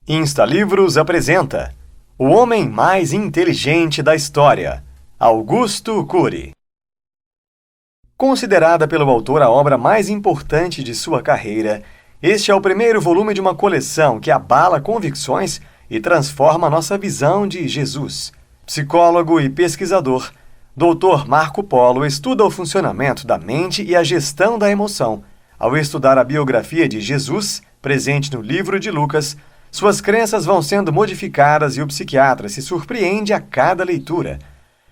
Insta Livros apresenta O Homem Mais Inteligente da História, Augusto Cury. Considerada pelo autor a obra mais importante de sua carreira, este é o primeiro volume de uma coleção que abala convicções e transforma nossa visão de Jesus. Psicólogo e pesquisador, Dr. Marco Polo estuda o funcionamento da mente e a gestão da emoção. Ao estudar a biografia de Jesus, presente no livro de Lucas, suas crenças vão sendo modificadas e o psiquiatra se surpreende a cada leitura.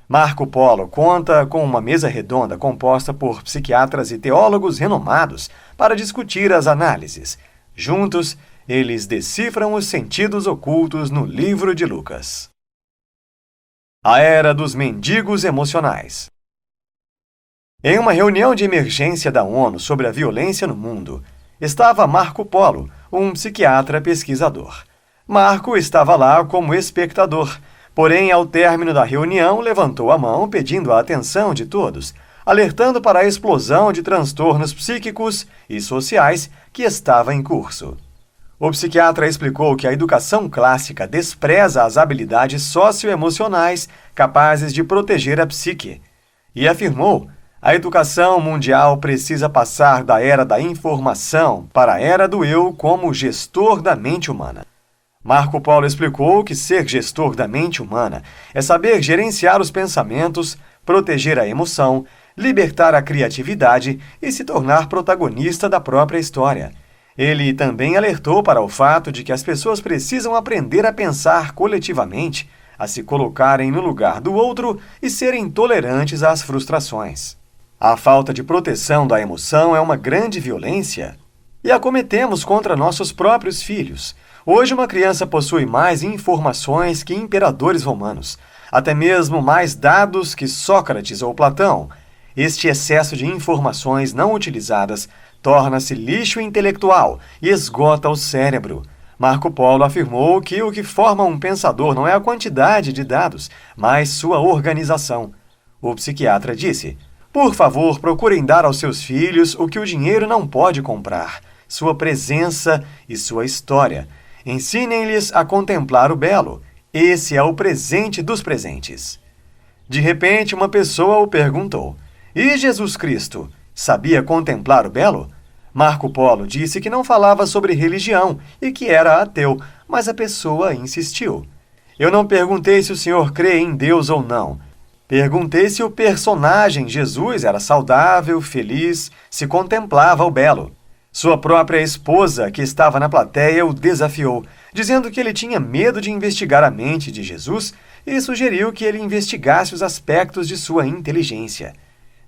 Marco Polo conta com uma mesa redonda composta por psiquiatras e teólogos renomados para discutir as análises. Juntos, eles decifram os sentidos ocultos no livro de Lucas. A Era dos Mendigos Emocionais. Em uma reunião de emergência da ONU sobre a violência no mundo, estava Marco Polo, um psiquiatra pesquisador. Marco estava lá como espectador, porém, ao término da reunião, levantou a mão pedindo a atenção de todos, alertando para a explosão de transtornos psíquicos e sociais que estava em curso. O psiquiatra explicou que a educação clássica despreza as habilidades socioemocionais capazes de proteger a psique, e afirmou: a educação mundial precisa passar da era da informação para a era do eu como gestor da mente humana. Marco Polo explicou que ser gestor da mente humana é saber gerenciar os pensamentos, proteger a emoção, libertar a criatividade e se tornar protagonista da própria história. Ele também alertou para o fato de que as pessoas precisam aprender a pensar coletivamente, a se colocarem no lugar do outro e serem tolerantes às frustrações. A falta de proteção da emoção é uma grande violência e a cometemos contra nossos próprios filhos. Hoje, uma criança possui mais informações que imperadores romanos, até mesmo mais dados que Sócrates ou Platão. Este excesso de informações não utilizadas torna-se lixo intelectual e esgota o cérebro. Marco Polo afirmou que o que forma um pensador não é a quantidade de dados, mas sua organização. O psiquiatra disse: por favor, procurem dar aos seus filhos o que o dinheiro não pode comprar, sua presença e sua história. Ensinem-lhes a contemplar o belo. Esse é o presente dos presentes. De repente, uma pessoa o perguntou: e Jesus Cristo sabia contemplar o belo? Marco Polo disse que não falava sobre religião e que era ateu, mas a pessoa insistiu. Eu não perguntei se o senhor crê em Deus ou não. Perguntei se o personagem Jesus era saudável, feliz, se contemplava o belo. Sua própria esposa, que estava na plateia, o desafiou, dizendo que ele tinha medo de investigar a mente de Jesus e sugeriu que ele investigasse os aspectos de sua inteligência.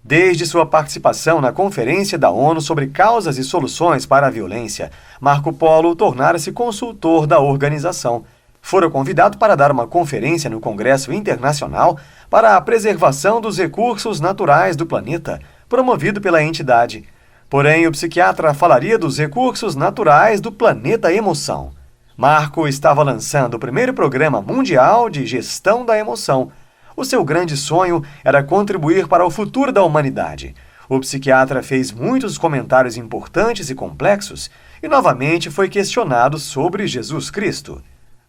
Desde sua participação na Conferência da ONU sobre Causas e Soluções para a Violência, Marco Polo tornara-se consultor da organização. Fora convidado para dar uma conferência no Congresso Internacional para a Preservação dos Recursos Naturais do Planeta, promovido pela entidade. Porém, o psiquiatra falaria dos recursos naturais do planeta emoção. Marco estava lançando o primeiro programa mundial de gestão da emoção. O seu grande sonho era contribuir para o futuro da humanidade. O psiquiatra fez muitos comentários importantes e complexos e novamente foi questionado sobre Jesus Cristo.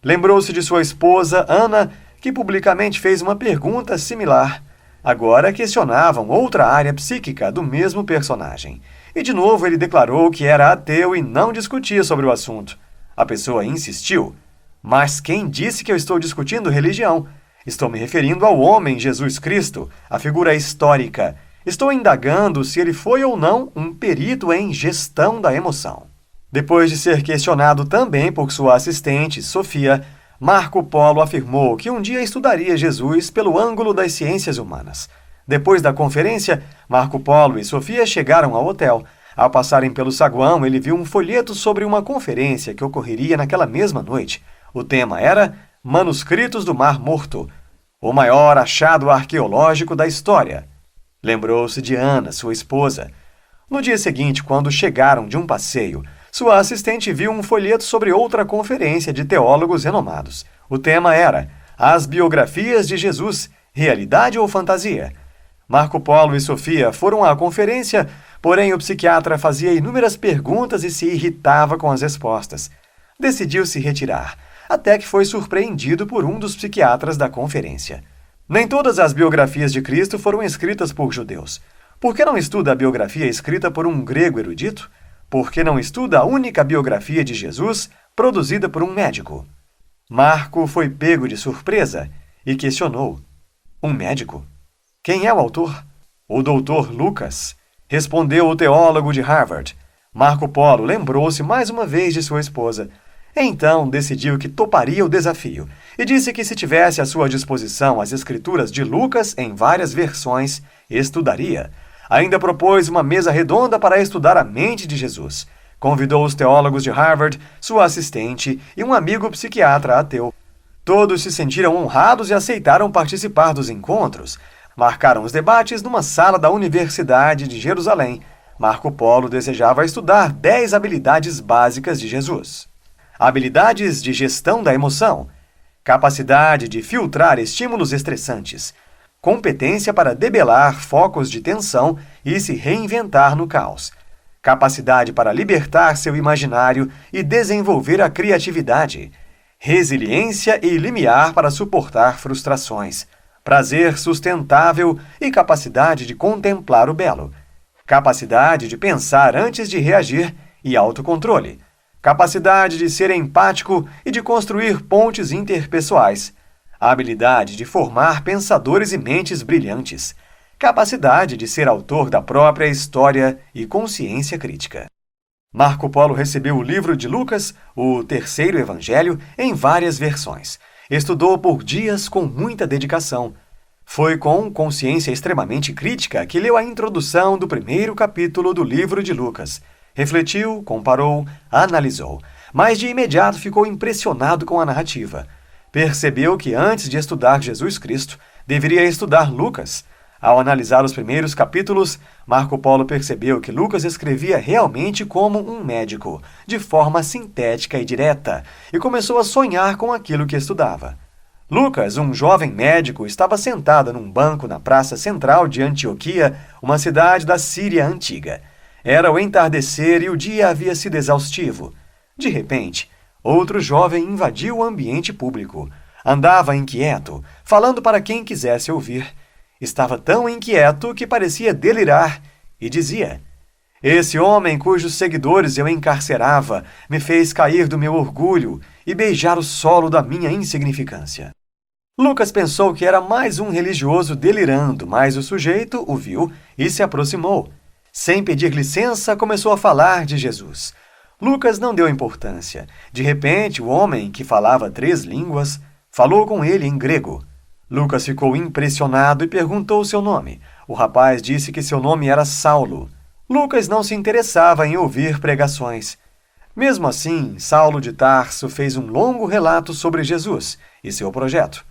Lembrou-se de sua esposa, Ana, que publicamente fez uma pergunta similar. Agora questionavam outra área psíquica do mesmo personagem. E de novo ele declarou que era ateu e não discutia sobre o assunto. A pessoa insistiu. Mas quem disse que eu estou discutindo religião? Estou me referindo ao homem Jesus Cristo, a figura histórica. Estou indagando se ele foi ou não um perito em gestão da emoção. Depois de ser questionado também por sua assistente, Sofia, Marco Polo afirmou que um dia estudaria Jesus pelo ângulo das ciências humanas. Depois da conferência, Marco Polo e Sofia chegaram ao hotel. Ao passarem pelo saguão, ele viu um folheto sobre uma conferência que ocorreria naquela mesma noite. O tema era Manuscritos do Mar Morto, o maior achado arqueológico da história. Lembrou-se de Ana, sua esposa. No dia seguinte, quando chegaram de um passeio, sua assistente viu um folheto sobre outra conferência de teólogos renomados. O tema era As Biografias de Jesus, Realidade ou Fantasia? Marco Polo e Sofia foram à conferência, porém o psiquiatra fazia inúmeras perguntas e se irritava com as respostas. decidiu se retirar, até que foi surpreendido por um dos psiquiatras da conferência. Nem todas as biografias de Cristo foram escritas por judeus. Por que não estuda a biografia escrita por um grego erudito? Por que não estuda a única biografia de Jesus produzida por um médico? Marco foi pego de surpresa e questionou: um médico? Quem é o autor? O doutor Lucas, respondeu o teólogo de Harvard. Marco Polo lembrou-se mais uma vez de sua esposa. Então decidiu que toparia o desafio e disse que se tivesse à sua disposição as escrituras de Lucas em várias versões, estudaria. Ainda propôs uma mesa redonda para estudar a mente de Jesus. Convidou os teólogos de Harvard, sua assistente e um amigo psiquiatra ateu. Todos se sentiram honrados e aceitaram participar dos encontros. Marcaram os debates numa sala da Universidade de Jerusalém. Marco Polo desejava estudar 10 habilidades básicas de Jesus. Habilidades de gestão da emoção, capacidade de filtrar estímulos estressantes, competência para debelar focos de tensão e se reinventar no caos, capacidade para libertar seu imaginário e desenvolver a criatividade, resiliência e limiar para suportar frustrações, prazer sustentável e capacidade de contemplar o belo, capacidade de pensar antes de reagir e autocontrole, capacidade de ser empático e de construir pontes interpessoais, a habilidade de formar pensadores e mentes brilhantes, capacidade de ser autor da própria história e consciência crítica. Marco Polo recebeu o livro de Lucas, o terceiro evangelho, em várias versões. Estudou por dias com muita dedicação. Foi com consciência extremamente crítica que leu a introdução do primeiro capítulo do livro de Lucas. Refletiu, comparou, analisou, mas de imediato ficou impressionado com a narrativa. Percebeu que antes de estudar Jesus Cristo, deveria estudar Lucas. Ao analisar os primeiros capítulos, Marco Polo percebeu que Lucas escrevia realmente como um médico, de forma sintética e direta, e começou a sonhar com aquilo que estudava. Lucas, um jovem médico, estava sentado num banco na praça central de Antioquia, uma cidade da Síria antiga. Era o entardecer e o dia havia sido exaustivo. De repente, outro jovem invadiu o ambiente público. Andava inquieto, falando para quem quisesse ouvir. Estava tão inquieto que parecia delirar e dizia: esse homem cujos seguidores eu encarcerava me fez cair do meu orgulho e beijar o solo da minha insignificância. Lucas pensou que era mais um religioso delirando, mas o sujeito o viu e se aproximou. Sem pedir licença, começou a falar de Jesus. Lucas não deu importância. De repente, o homem, que falava 3 línguas, falou com ele em grego. Lucas ficou impressionado e perguntou seu nome. O rapaz disse que seu nome era Saulo. Lucas não se interessava em ouvir pregações. Mesmo assim, Saulo de Tarso fez um longo relato sobre Jesus e seu projeto.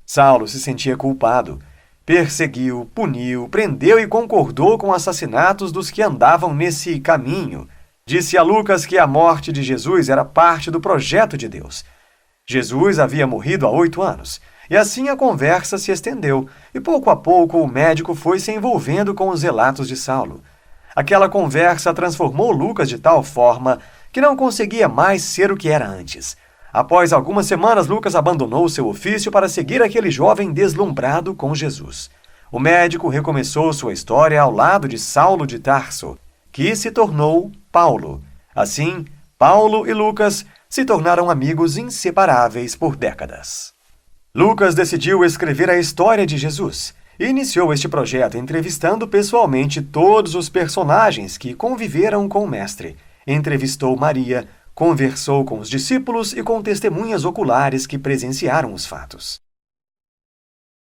Saulo se sentia culpado. Perseguiu, puniu, prendeu e concordou com assassinatos dos que andavam nesse caminho. Disse a Lucas que a morte de Jesus era parte do projeto de Deus. Jesus havia morrido há 8 anos, e assim a conversa se estendeu, e pouco a pouco o médico foi se envolvendo com os relatos de Saulo. Aquela conversa transformou Lucas de tal forma que não conseguia mais ser o que era antes. Após algumas semanas, Lucas abandonou seu ofício para seguir aquele jovem deslumbrado com Jesus. O médico recomeçou sua história ao lado de Saulo de Tarso, que se tornou Paulo. Assim, Paulo e Lucas se tornaram amigos inseparáveis por décadas. Lucas decidiu escrever a história de Jesus e iniciou este projeto entrevistando pessoalmente todos os personagens que conviveram com o mestre. Entrevistou Maria, conversou com os discípulos e com testemunhas oculares que presenciaram os fatos.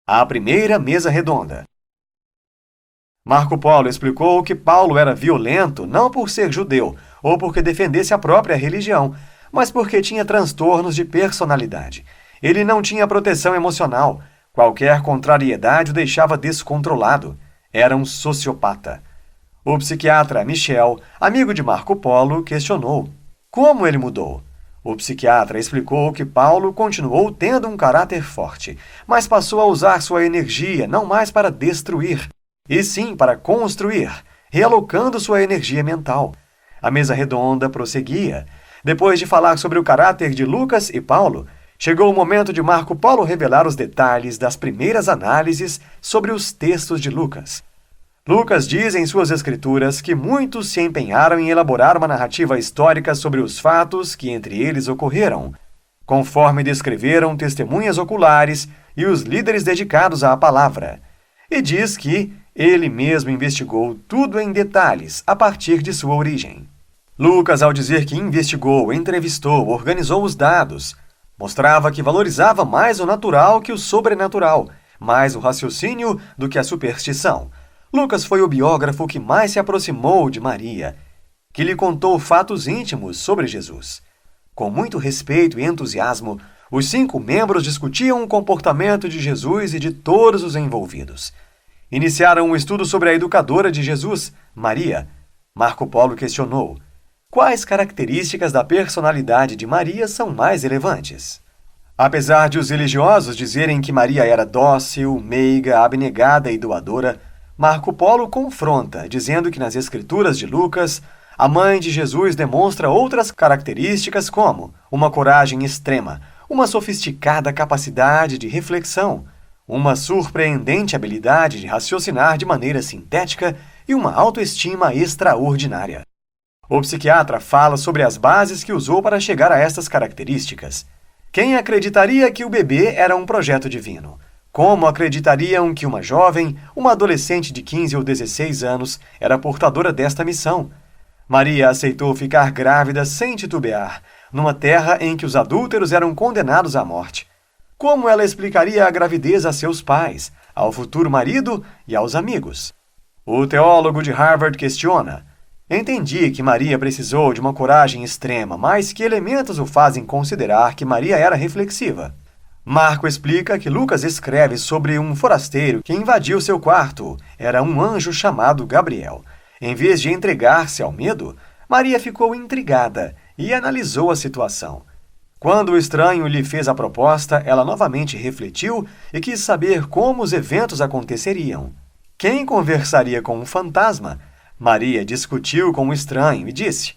A primeira mesa redonda. Marco Polo explicou que Paulo era violento não por ser judeu ou porque defendesse a própria religião, mas porque tinha transtornos de personalidade. Ele não tinha proteção emocional. Qualquer contrariedade o deixava descontrolado. Era um sociopata. O psiquiatra Michel, amigo de Marco Polo, questionou: como ele mudou? O psiquiatra explicou que Paulo continuou tendo um caráter forte, mas passou a usar sua energia não mais para destruir, e sim para construir, realocando sua energia mental. A mesa redonda prosseguia. Depois de falar sobre o caráter de Lucas e Paulo, chegou o momento de Marco Polo revelar os detalhes das primeiras análises sobre os textos de Lucas. Lucas diz em suas escrituras que muitos se empenharam em elaborar uma narrativa histórica sobre os fatos que entre eles ocorreram, conforme descreveram testemunhas oculares e os líderes dedicados à palavra. E diz que ele mesmo investigou tudo em detalhes a partir de sua origem. Lucas, ao dizer que investigou, entrevistou, organizou os dados, mostrava que valorizava mais o natural que o sobrenatural, mais o raciocínio do que a superstição. Lucas foi o biógrafo que mais se aproximou de Maria, que lhe contou fatos íntimos sobre Jesus. Com muito respeito e entusiasmo, os 5 membros discutiam o comportamento de Jesus e de todos os envolvidos. Iniciaram um estudo sobre a educadora de Jesus, Maria. Marco Polo questionou: quais características da personalidade de Maria são mais relevantes? Apesar de os religiosos dizerem que Maria era dócil, meiga, abnegada e doadora, Marco Polo confronta, dizendo que nas escrituras de Lucas, a mãe de Jesus demonstra outras características como uma coragem extrema, uma sofisticada capacidade de reflexão, uma surpreendente habilidade de raciocinar de maneira sintética e uma autoestima extraordinária. O psiquiatra fala sobre as bases que usou para chegar a estas características. Quem acreditaria que o bebê era um projeto divino? Como acreditariam que uma jovem, uma adolescente de 15 ou 16 anos, era portadora desta missão? Maria aceitou ficar grávida sem titubear, numa terra em que os adúlteros eram condenados à morte. Como ela explicaria a gravidez a seus pais, ao futuro marido e aos amigos? O teólogo de Harvard questiona: entendi que Maria precisou de uma coragem extrema, mas que elementos o fazem considerar que Maria era reflexiva? Marco explica que Lucas escreve sobre um forasteiro que invadiu seu quarto. Era um anjo chamado Gabriel. Em vez de entregar-se ao medo, Maria ficou intrigada e analisou a situação. Quando o estranho lhe fez a proposta, ela novamente refletiu e quis saber como os eventos aconteceriam. Quem conversaria com um fantasma? Maria discutiu com o estranho e disse: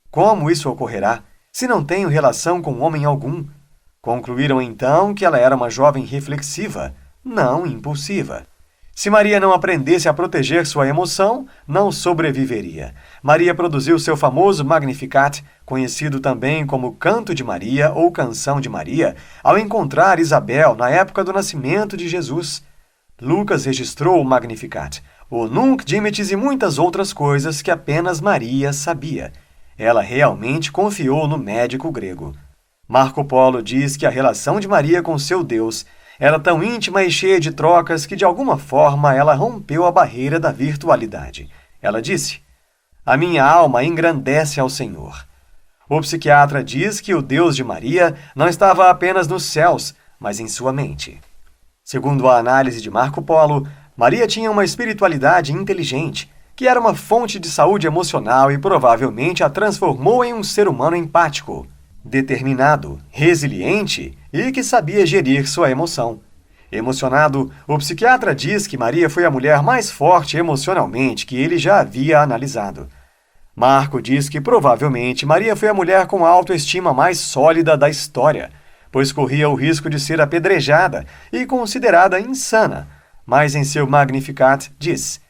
como isso ocorrerá, se não tenho relação com homem algum? Concluíram então que ela era uma jovem reflexiva, não impulsiva. Se Maria não aprendesse a proteger sua emoção, não sobreviveria. Maria produziu seu famoso Magnificat, conhecido também como Canto de Maria ou Canção de Maria, ao encontrar Isabel na época do nascimento de Jesus. Lucas registrou o Magnificat, o Nunc Dimittis e muitas outras coisas que apenas Maria sabia. Ela realmente confiou no médico grego. Marco Polo diz que a relação de Maria com seu Deus era tão íntima e cheia de trocas que, de alguma forma, ela rompeu a barreira da virtualidade. Ela disse: a minha alma engrandece ao Senhor. O psiquiatra diz que o Deus de Maria não estava apenas nos céus, mas em sua mente. Segundo a análise de Marco Polo, Maria tinha uma espiritualidade inteligente, que era uma fonte de saúde emocional e provavelmente a transformou em um ser humano empático, determinado, resiliente e que sabia gerir sua emoção. Emocionado, o psiquiatra diz que Maria foi a mulher mais forte emocionalmente que ele já havia analisado. Marco diz que provavelmente Maria foi a mulher com a autoestima mais sólida da história, pois corria o risco de ser apedrejada e considerada insana, mas em seu Magnificat diz: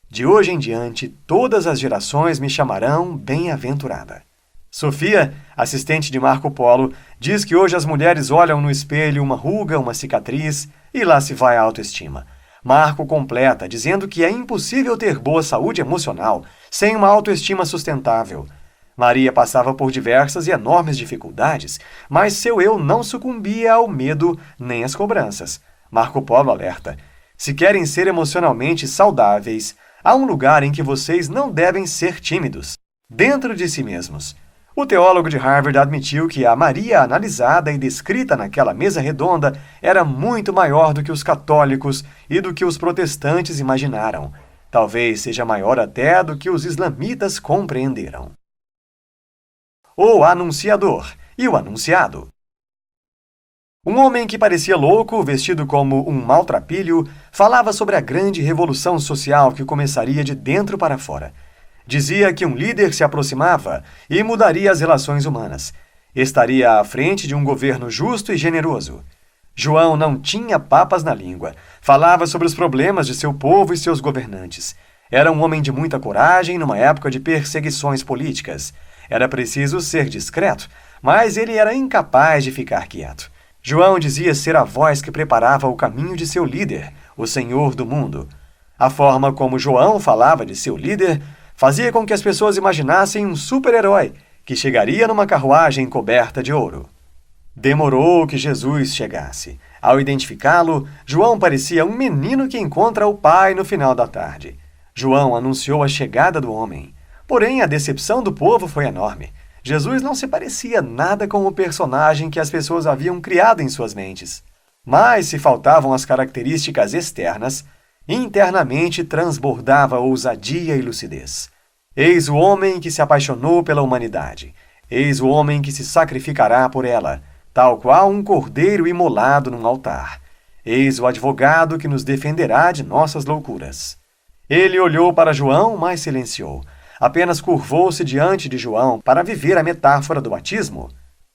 de hoje em diante todas as gerações me chamarão bem-aventurada. Sofia, assistente de Marco Polo, diz que hoje as mulheres olham no espelho uma ruga, uma cicatriz, e lá se vai a autoestima. Marco completa, dizendo que é impossível ter boa saúde emocional sem uma autoestima sustentável. Maria passava por diversas e enormes dificuldades, mas seu eu não sucumbia ao medo nem às cobranças. Marco Polo alerta: se querem ser emocionalmente saudáveis, há um lugar em que vocês não devem ser tímidos, dentro de si mesmos. O teólogo de Harvard admitiu que a Maria analisada e descrita naquela mesa redonda era muito maior do que os católicos e do que os protestantes imaginaram. Talvez seja maior até do que os islamitas compreenderam. O Anunciador e o Anunciado. Um homem que parecia louco, vestido como um maltrapilho, falava sobre a grande revolução social que começaria de dentro para fora. Dizia que um líder se aproximava e mudaria as relações humanas. Estaria à frente de um governo justo e generoso. João não tinha papas na língua. Falava sobre os problemas de seu povo e seus governantes. Era um homem de muita coragem numa época de perseguições políticas. Era preciso ser discreto, mas ele era incapaz de ficar quieto. João dizia ser a voz que preparava o caminho de seu líder, o Senhor do mundo. A forma como João falava de seu líder fazia com que as pessoas imaginassem um super-herói que chegaria numa carruagem coberta de ouro. Demorou que Jesus chegasse. Ao identificá-lo, João parecia um menino que encontra o pai no final da tarde. João anunciou a chegada do homem. Porém, a decepção do povo foi enorme. Jesus não se parecia nada com o personagem que as pessoas haviam criado em suas mentes. Mas, se faltavam as características externas, internamente transbordava ousadia e lucidez. Eis o homem que se apaixonou pela humanidade. Eis o homem que se sacrificará por ela, tal qual um cordeiro imolado num altar. Eis o advogado que nos defenderá de nossas loucuras. Ele olhou para João, mas silenciou. Apenas curvou-se diante de João para viver a metáfora do batismo.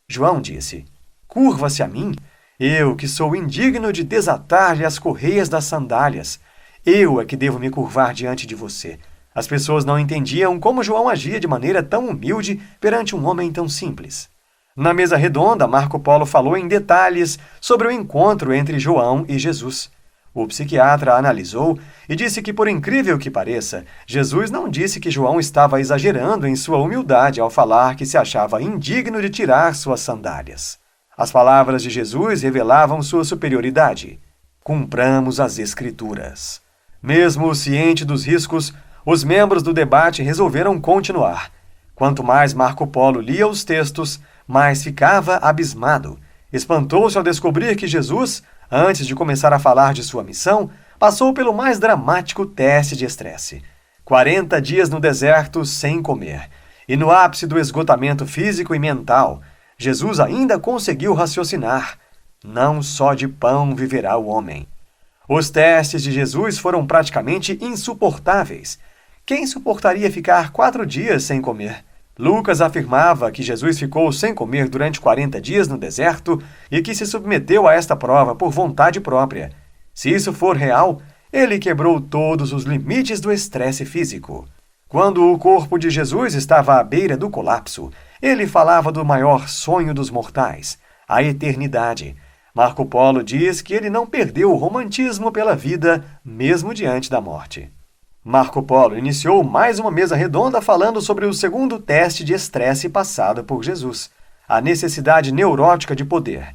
João disse: "Curva-se a mim, eu que sou indigno de desatar-lhe as correias das sandálias. Eu é que devo me curvar diante de você." As pessoas não entendiam como João agia de maneira tão humilde perante um homem tão simples. Na mesa redonda, Marco Polo falou em detalhes sobre o encontro entre João e Jesus. O psiquiatra analisou e disse que, por incrível que pareça, Jesus não disse que João estava exagerando em sua humildade ao falar que se achava indigno de tirar suas sandálias. As palavras de Jesus revelavam sua superioridade. Cumpramos as Escrituras. Mesmo ciente dos riscos, os membros do debate resolveram continuar. Quanto mais Marco Polo lia os textos, mais ficava abismado. Espantou-se ao descobrir que Jesus, antes de começar a falar de sua missão, passou pelo mais dramático teste de estresse. 40 dias no deserto sem comer. E no ápice do esgotamento físico e mental, Jesus ainda conseguiu raciocinar. Não só de pão viverá o homem. Os testes de Jesus foram praticamente insuportáveis. Quem suportaria ficar 4 dias sem comer? Lucas afirmava que Jesus ficou sem comer durante 40 dias no deserto e que se submeteu a esta prova por vontade própria. Se isso for real, ele quebrou todos os limites do estresse físico. Quando o corpo de Jesus estava à beira do colapso, ele falava do maior sonho dos mortais, a eternidade. Marco Polo diz que ele não perdeu o romantismo pela vida, mesmo diante da morte. Marco Polo iniciou mais uma mesa redonda falando sobre o segundo teste de estresse passado por Jesus, a necessidade neurótica de poder.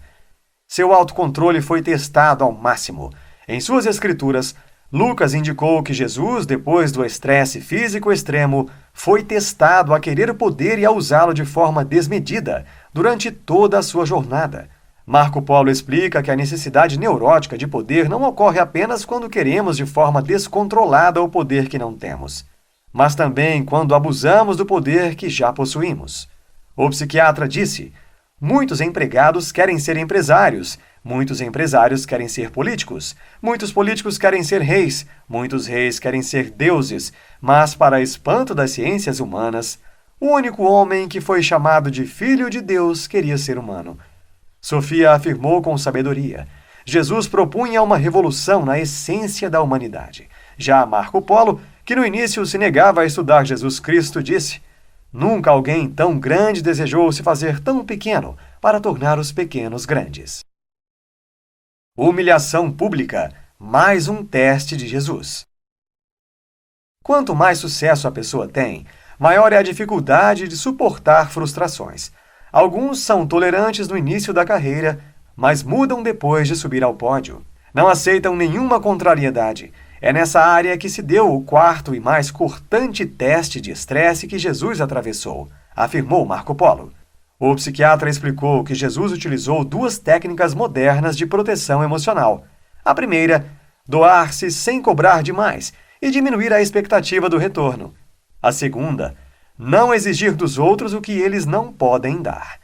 Seu autocontrole foi testado ao máximo. Em suas escrituras, Lucas indicou que Jesus, depois do estresse físico extremo, foi testado a querer poder e a usá-lo de forma desmedida durante toda a sua jornada. Marco Polo explica que a necessidade neurótica de poder não ocorre apenas quando queremos de forma descontrolada o poder que não temos, mas também quando abusamos do poder que já possuímos. O psiquiatra disse: muitos empregados querem ser empresários, muitos empresários querem ser políticos, muitos políticos querem ser reis, muitos reis querem ser deuses, mas, para espanto das ciências humanas, o único homem que foi chamado de Filho de Deus queria ser humano. Sofia afirmou com sabedoria: Jesus propunha uma revolução na essência da humanidade. Já Marco Polo, que no início se negava a estudar Jesus Cristo, disse: nunca alguém tão grande desejou se fazer tão pequeno para tornar os pequenos grandes. Humilhação pública, mais um teste de Jesus. Quanto mais sucesso a pessoa tem, maior é a dificuldade de suportar frustrações. Alguns são tolerantes no início da carreira, mas mudam depois de subir ao pódio. Não aceitam nenhuma contrariedade. É nessa área que se deu o quarto e mais cortante teste de estresse que Jesus atravessou, afirmou Marco Polo. O psiquiatra explicou que Jesus utilizou 2 técnicas modernas de proteção emocional. A primeira, doar-se sem cobrar demais e diminuir a expectativa do retorno. A segunda, não exigir dos outros o que eles não podem dar.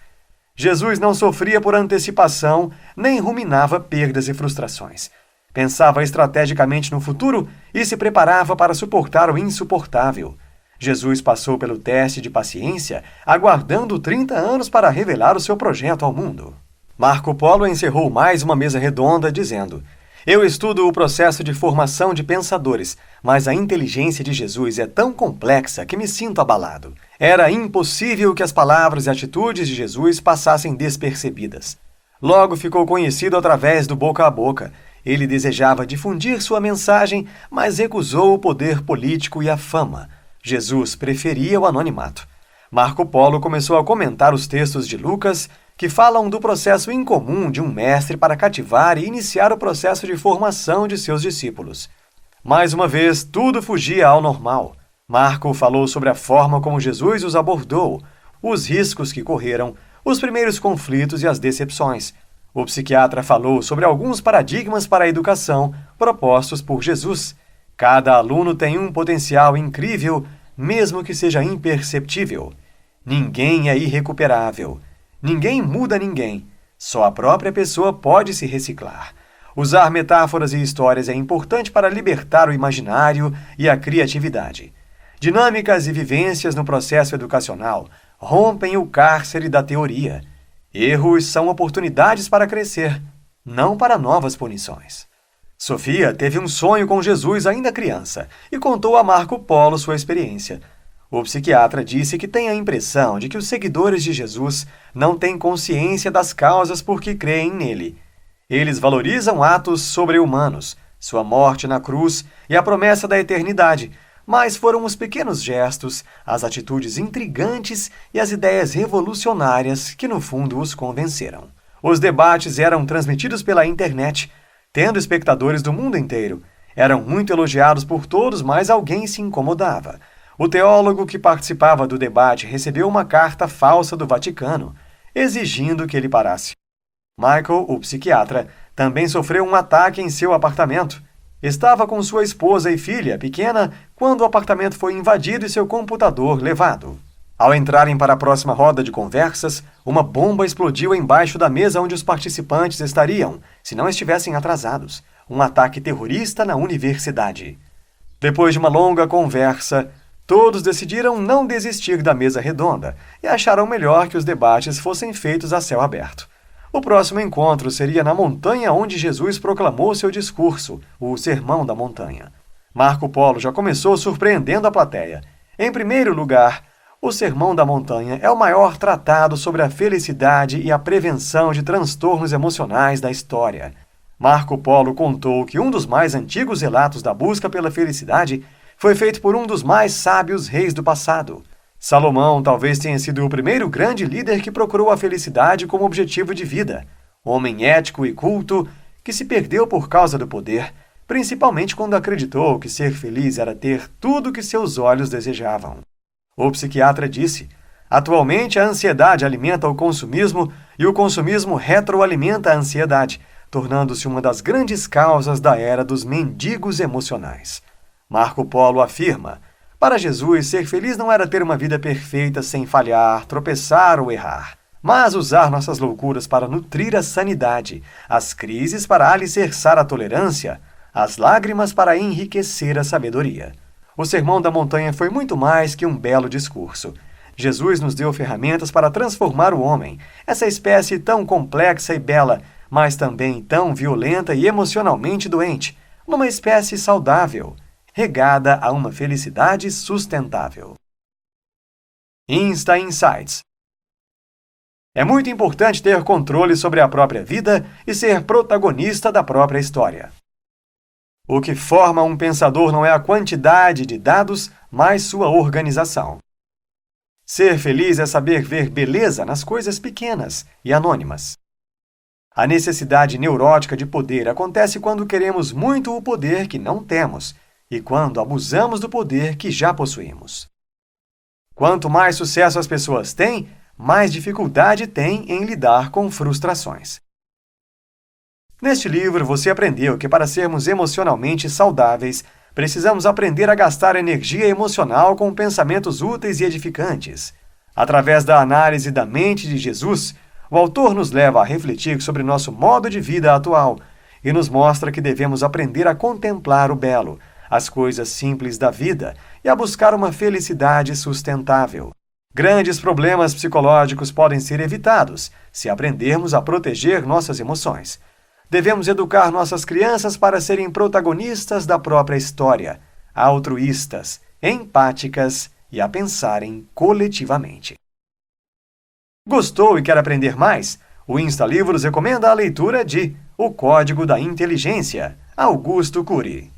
Jesus não sofria por antecipação, nem ruminava perdas e frustrações. Pensava estrategicamente no futuro e se preparava para suportar o insuportável. Jesus passou pelo teste de paciência, aguardando 30 anos para revelar o seu projeto ao mundo. Marco Polo encerrou mais uma mesa redonda, dizendo: Eu estudo o processo de formação de pensadores, mas a inteligência de Jesus é tão complexa que me sinto abalado. Era impossível que as palavras e atitudes de Jesus passassem despercebidas. Logo ficou conhecido através do boca a boca. Ele desejava difundir sua mensagem, mas recusou o poder político e a fama. Jesus preferia o anonimato. Marco Polo começou a comentar os textos de Lucas, que falam do processo incomum de um mestre para cativar e iniciar o processo de formação de seus discípulos. Mais uma vez, tudo fugia ao normal. Marco falou sobre a forma como Jesus os abordou, os riscos que correram, os primeiros conflitos e as decepções. O psiquiatra falou sobre alguns paradigmas para a educação propostos por Jesus. Cada aluno tem um potencial incrível, mesmo que seja imperceptível. Ninguém é irrecuperável. Ninguém muda ninguém. Só a própria pessoa pode se reciclar. Usar metáforas e histórias é importante para libertar o imaginário e a criatividade. Dinâmicas e vivências no processo educacional rompem o cárcere da teoria. Erros são oportunidades para crescer, não para novas punições. Sofia teve um sonho com Jesus ainda criança e contou a Marco Polo sua experiência. O psiquiatra disse que tem a impressão de que os seguidores de Jesus não têm consciência das causas por que creem nele. Eles valorizam atos sobre-humanos, sua morte na cruz e a promessa da eternidade, mas foram os pequenos gestos, as atitudes intrigantes e as ideias revolucionárias que no fundo os convenceram. Os debates eram transmitidos pela internet, tendo espectadores do mundo inteiro. Eram muito elogiados por todos, mas alguém se incomodava. O teólogo que participava do debate recebeu uma carta falsa do Vaticano, exigindo que ele parasse. Michael, o psiquiatra, também sofreu um ataque em seu apartamento. Estava com sua esposa e filha pequena quando o apartamento foi invadido e seu computador levado. Ao entrarem para a próxima roda de conversas, uma bomba explodiu embaixo da mesa onde os participantes estariam, se não estivessem atrasados. Um ataque terrorista na universidade. Depois de uma longa conversa, todos decidiram não desistir da mesa redonda e acharam melhor que os debates fossem feitos a céu aberto. O próximo encontro seria na montanha onde Jesus proclamou seu discurso, o Sermão da Montanha. Marco Polo já começou surpreendendo a plateia. Em primeiro lugar, o Sermão da Montanha é o maior tratado sobre a felicidade e a prevenção de transtornos emocionais da história. Marco Polo contou que um dos mais antigos relatos da busca pela felicidade foi feito por um dos mais sábios reis do passado. Salomão talvez tenha sido o primeiro grande líder que procurou a felicidade como objetivo de vida. Homem ético e culto que se perdeu por causa do poder, principalmente quando acreditou que ser feliz era ter tudo o que seus olhos desejavam. O psiquiatra disse: atualmente a ansiedade alimenta o consumismo e o consumismo retroalimenta a ansiedade, tornando-se uma das grandes causas da era dos mendigos emocionais. Marco Polo afirma: para Jesus, ser feliz não era ter uma vida perfeita sem falhar, tropeçar ou errar, mas usar nossas loucuras para nutrir a sanidade, as crises para alicerçar a tolerância, as lágrimas para enriquecer a sabedoria. O Sermão da Montanha foi muito mais que um belo discurso. Jesus nos deu ferramentas para transformar o homem, essa espécie tão complexa e bela, mas também tão violenta e emocionalmente doente, numa espécie saudável, regada a uma felicidade sustentável. Insta Insights. É muito importante ter controle sobre a própria vida e ser protagonista da própria história. O que forma um pensador não é a quantidade de dados, mas sua organização. Ser feliz é saber ver beleza nas coisas pequenas e anônimas. A necessidade neurótica de poder acontece quando queremos muito o poder que não temos e quando abusamos do poder que já possuímos. Quanto mais sucesso as pessoas têm, mais dificuldade têm em lidar com frustrações. Neste livro, você aprendeu que para sermos emocionalmente saudáveis, precisamos aprender a gastar energia emocional com pensamentos úteis e edificantes. Através da análise da mente de Jesus, o autor nos leva a refletir sobre nosso modo de vida atual e nos mostra que devemos aprender a contemplar o belo, às coisas simples da vida e a buscar uma felicidade sustentável. Grandes problemas psicológicos podem ser evitados se aprendermos a proteger nossas emoções. Devemos educar nossas crianças para serem protagonistas da própria história, altruístas, empáticas e a pensarem coletivamente. Gostou e quer aprender mais? O Insta Livros recomenda a leitura de O Código da Inteligência, Augusto Cury.